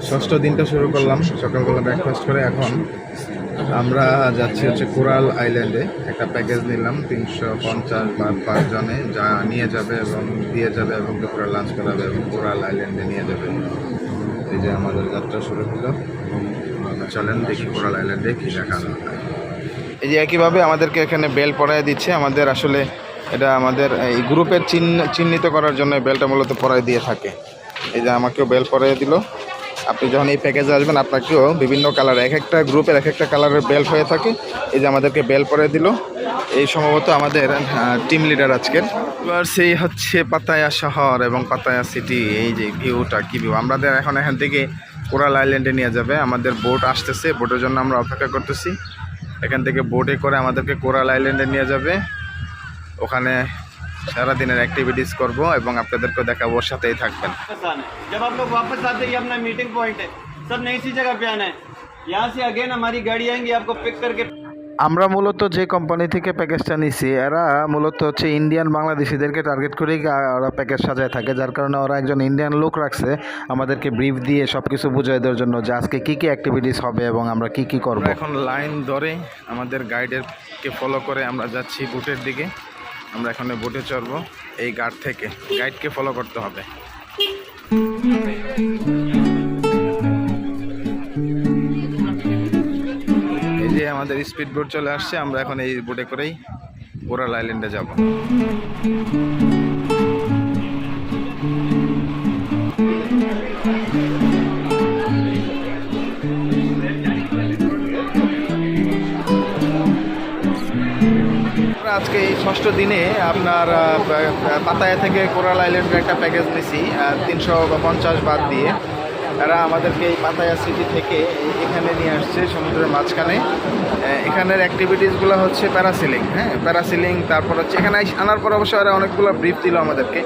ষষ্ঠ দিনটা শুরু করলাম সকালবেলা ব্রেকফাস্ট করে। এখন আমরা যাচ্ছি হচ্ছে কোরাল আইল্যান্ডে। একটা প্যাকেজ নিলাম 350 বাট পার জনে, যা নিয়ে যাবে এবং দিয়ে যাবে এবং দুপুরে লাঞ্চ করাবে এবং কোরাল আইল্যান্ডে নিয়ে যাবে। এই যে আমাদের যাত্রা শুরু হলো। চলেন দেখি কোরাল আইল্যান্ডে কী দেখানো হয়। এই যে একইভাবে আমাদেরকে এখানে বেল পরায় দিচ্ছে। আমাদের আসলে এটা আমাদের এই গ্রুপের চিহ্নিত করার জন্য বেলটা মূলত পরায় দিয়ে থাকে। এই যে আমাকেও বেল পরাই দিল। আপনি যখন এই প্যাকেজে আসবেন আপনাকেও বিভিন্ন কালার, এক একটা গ্রুপের এক একটা কালারের বেল হয়ে থাকে। এই যে আমাদেরকে বেল পরে দিল। এই সম্ভবত আমাদের টিম লিডার আজকের। এবার সেই হচ্ছে পাতায়া শহর এবং পাতায়া সিটি। এই যে ভিউটা, কি ভিউ! আমাদের এখন এখান থেকে কোরাল আইল্যান্ডে নিয়ে যাবে। আমাদের বোট আসতেছে, বোটের জন্য আমরা অপেক্ষা করতেছি। এখান থেকে বোটে করে আমাদেরকে কোরাল আইল্যান্ডে নিয়ে যাবে। ওখানে সারাদিনের অ্যাক্টিভিটিস করব এবং আপনাদেরকে দেখাবো, ওর সাথেই থাকবেন। जब आप लोग वापस आते हैं, ये अपना मीटिंग पॉइंट है, सब नई सी जगह पे आना है। यहाँ से अगेन हमारी गाड़ी आएंगी आपको पिक करके। আমরা মূলত যে কোম্পানি থেকে প্যাকেজটা নিছি, এরা মূলত হচ্ছে ইন্ডিয়ান বাংলাদেশিদেরকে টার্গেট করেই ওরা প্যাকেজ সাজায় থাকে। যার কারণে ওরা একজন ইন্ডিয়ান লোক রাখছে আমাদেরকে ব্রিফ দিয়ে সব কিছু বুঝিয়ে দেওয়ার জন্য যে আজকে কী কী অ্যাক্টিভিটিস হবে এবং আমরা কী কী করবো। এখন লাইন ধরে আমাদের গাইডেরকে ফলো করে আমরা যাচ্ছি বোটের দিকে। আমরা এখানে বোটে চড়বো। এই গার্ড থেকে গাইডকে ফলো করতে হবে। এই যে আমাদের স্পিড বোট চলে আসছে। আমরা এখন এই বোটে করেই কোরাল আইল্যান্ডে যাব। আজকে এই ষষ্ঠ দিনে আপনার পাতায়া থেকে কোরাল আইল্যান্ডের একটা প্যাকেজ নিছি 350 বাদ দিয়ে। এরা আমাদেরকে এই পাতায়া সিটি থেকে এখানে নিয়ে আসছে সমুদ্রের মাঝখানে। এখানের অ্যাক্টিভিটিসগুলো হচ্ছে প্যারাসিলিং। হ্যাঁ, প্যারাসিলিং। তারপর হচ্ছে এখানে আনার পর অবশ্য এরা অনেকগুলো ব্রিফ দিল আমাদেরকে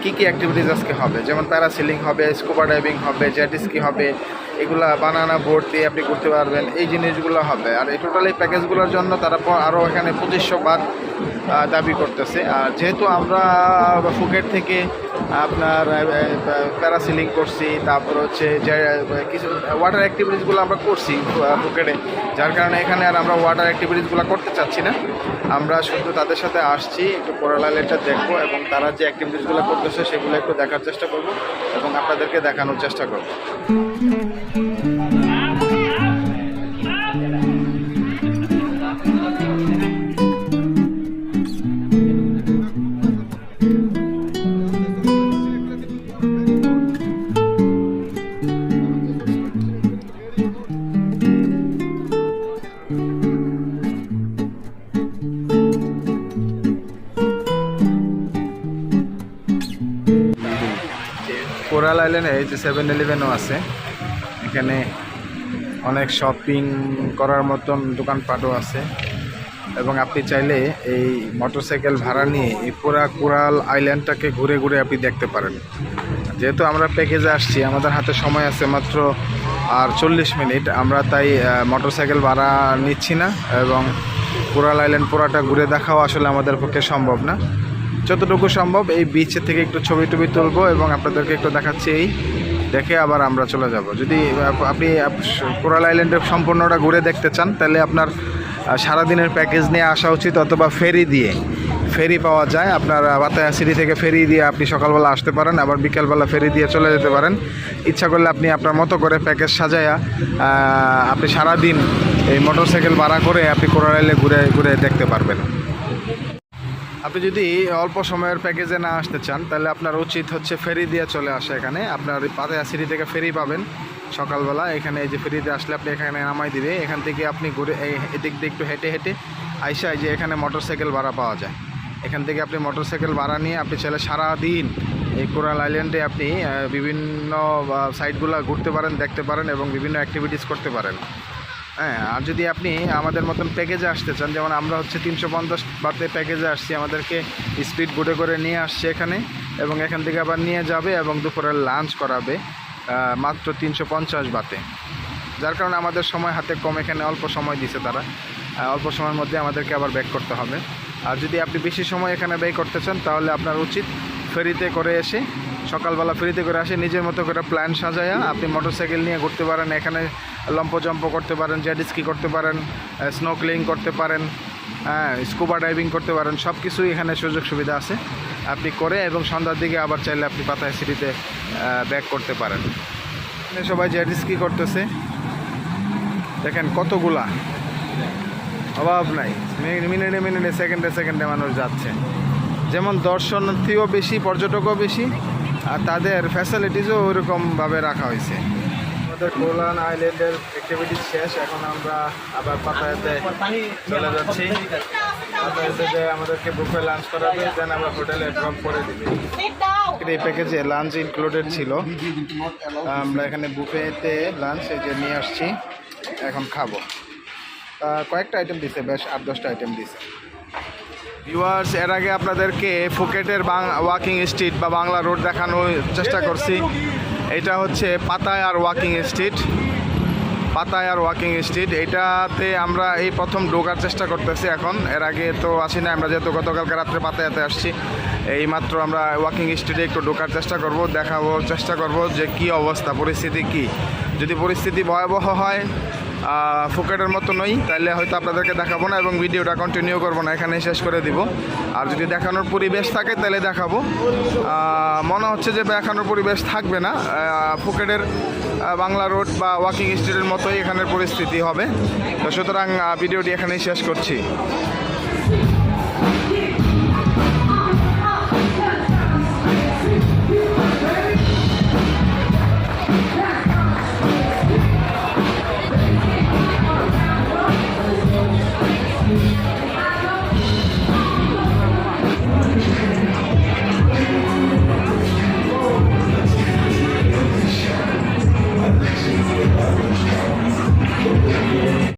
কী কী অ্যাক্টিভিটিস আজকে হবে। যেমন প্যারাসিলিং হবে, স্কুবা ডাইভিং হবে, জেট স্কি হবে। এগুলা বানানা বোট দিয়ে আপনি করতে পারবেন, এই জিনিসগুলো হবে। আর এই টোটাল এই প্যাকেজগুলোর জন্য তারা আরও এখানে 2500 বাদ দাবি করতেছে। আর যেহেতু আমরা ফুকেট থেকে আপনার প্যারাসিলিং করছি, তারপর হচ্ছে যে কিছু ওয়াটার অ্যাক্টিভিটিসগুলো আমরা করছি ফুকেটে, যার কারণে এখানে আর আমরা ওয়াটার অ্যাক্টিভিটিসগুলো করতে চাচ্ছি না। আমরা শুধু তাদের সাথে আসছি, একটু কোরাল আইল্যান্ডটা দেখবো এবং তারা যে অ্যাক্টিভিটিসগুলো করতেছে সেগুলো একটু দেখার চেষ্টা করব এবং আপনাদেরকে দেখানোর চেষ্টা করব। কোরাল আইল্যান্ডে এই যে 7-Eleven আছে। এখানে অনেক শপিং করার মতন দোকানপাটও আছে এবং আপনি চাইলে এই মোটরসাইকেল ভাড়া নিয়ে এই পুরা কোরাল আইল্যান্ডটাকে ঘুরে ঘুরে আপনি দেখতে পারেন। যেহেতু আমরা প্যাকেজে আসছি, আমাদের হাতে সময় আছে মাত্র আর 40 মিনিট, আমরা তাই মোটরসাইকেল ভাড়া নিচ্ছি না এবং কোরাল আইল্যান্ড পুরাটা ঘুরে দেখাও আসলে আমাদের পক্ষে সম্ভব না। যতটুকু সম্ভব এই বিচের থেকে একটু ছবি টবি তুলবো এবং আপনাদেরকে একটু দেখাচ্ছি। এই দেখে আবার আমরা চলে যাব। যদি আপনি কোরাল আইল্যান্ডের সম্পূর্ণটা ঘুরে দেখতে চান, তাহলে আপনার সারাদিনের প্যাকেজ নিয়ে আসা উচিত, অথবা ফেরি পাওয়া যায়। আপনার পাতায়া সিটি থেকে ফেরি দিয়ে আপনি সকালবেলা আসতে পারেন, আবার বিকেলবেলা ফেরি দিয়ে চলে যেতে পারেন। ইচ্ছা করলে আপনি আপনার মতো করে প্যাকেজ সাজায়া আপনি সারাদিন এই মোটরসাইকেল ভাড়া করে আপনি কোরাল আইল্যান্ডে ঘুরে ঘুরে দেখতে পারবেন। আপনি যদি অল্প সময়ের প্যাকেজে না আসতে চান, তাহলে আপনার উচিত হচ্ছে ফেরি দিয়ে চলে আসা। এখানে আপনার পাতায়া সিটি থেকে ফেরি পাবেন সকালবেলা। এখানে এই যে ফেরিতে আসলে আপনি এখানে নামাই দিবে। এখান থেকে আপনি ঘুরে এদিক দিয়ে একটু হেঁটে হেঁটে আইসা যে এখানে মোটরসাইকেল ভাড়া পাওয়া যায়। এখান থেকে আপনি মোটরসাইকেল ভাড়া নিয়ে আপনি চাইলে সারাদিন এই কোরাল আইল্যান্ডে আপনি বিভিন্ন সাইটগুলো ঘুরতে পারেন, দেখতে পারেন এবং বিভিন্ন অ্যাক্টিভিটিস করতে পারেন। হ্যাঁ, আর যদি আপনি আমাদের মতন প্যাকেজে আসতে চান, যেমন আমরা হচ্ছে 350 বাতে প্যাকেজে আসছি, আমাদেরকে স্পিড বোটে করে নিয়ে আসছে এখানে এবং এখান থেকে আবার নিয়ে যাবে এবং দুপুরে লাঞ্চ করাবে মাত্র 350 বাতে। যার কারণে আমাদের সময় হাতে কম, এখানে অল্প সময় দিছে তারা। অল্প সময়ের মধ্যে আমাদেরকে আবার ব্যাক করতে হবে। আর যদি আপনি বেশি সময় এখানে ব্যয় করতে চান, তাহলে আপনার উচিত ফেরিতে করে এসে সকালবেলা ফ্রিতে করে আসে, নিজের মতো করে প্ল্যান সাজায়া আপনি মোটরসাইকেল নিয়ে ঘুরতে পারেন। এখানে লম্পজম্প করতে পারেন, জেট স্কি করতে পারেন, স্নোক্লিং করতে পারেন, হ্যাঁ, স্কুবা ডাইভিং করতে পারেন। সব কিছুই এখানে সুযোগ সুবিধা আছে আপনি করে, এবং সন্ধ্যার দিকে আবার চাইলে আপনি পাতায়া সিটিতে ব্যাক করতে পারেন। এখানে সবাই জেট স্কি করতেছে, দেখেন কতগুলা, অভাব নাই। মিনিটে মিনিটে সেকেন্ডে সেকেন্ডে মানুষ যাচ্ছে। যেমন দর্শনার্থীও বেশি, পর্যটকও বেশি, আর তাদের ফ্যাসিলিটিসও ওইরকমভাবে রাখা হয়েছে। আমাদের কোলান আইল্যান্ডের অ্যাক্টিভিটিস শেষ, এখন আমরা আবার পাতায়াতে চলে যাচ্ছি। পাতায়াতে যে আমাদেরকে বুফে লাঞ্চ করাবে, দেন আমরা হোটেলে ড্রপ করে দিবে। এই প্যাকেজে লাঞ্চ ইনক্লুডেড ছিল। আমরা এখানে বুফেতে লাঞ্চ এই যে নিয়ে আসছি, এখন খাবো। কয়েকটা আইটেম দিছে, বেশ 8-10টা আইটেম দিছে। ভিউয়ার্স, এর আগে আপনাদেরকে ফুকেটের ওয়াকিং স্ট্রিট বা বাংলা রোড দেখানোর চেষ্টা করছি। এটা হচ্ছে পাতায়ার ওয়াকিং স্ট্রিট। পাতায়ার ওয়াকিং স্ট্রিট, এইটাতে আমরা এই প্রথম ঢোকার চেষ্টা করতেছি এখন। এর আগে তো আসি না আমরা, যেহেতু গতকালকে রাত্রে পাতায়াতে আসছি। এইমাত্র আমরা ওয়াকিং স্ট্রিটে একটু ঢোকার চেষ্টা করব, দেখাবো চেষ্টা করব যে কি অবস্থা, পরিস্থিতি কি। যদি পরিস্থিতি ভয়াবহ হয়, ফুকেটের মতো নই, তাহলে হয়তো আপনাদেরকে দেখাবো না এবং ভিডিওটা কন্টিনিউ করবো না, এখানেই শেষ করে দিব। আর যদি দেখানোর পরিবেশ থাকে তাহলে দেখাবো। মনে হচ্ছে যে দেখানোর পরিবেশ থাকবে না, ফুকেটের বাংলা রোড বা ওয়াকিং স্ট্রিটের মতোই এখানের পরিস্থিতি হবে। তো সুতরাং ভিডিওটি এখানেই শেষ করছি।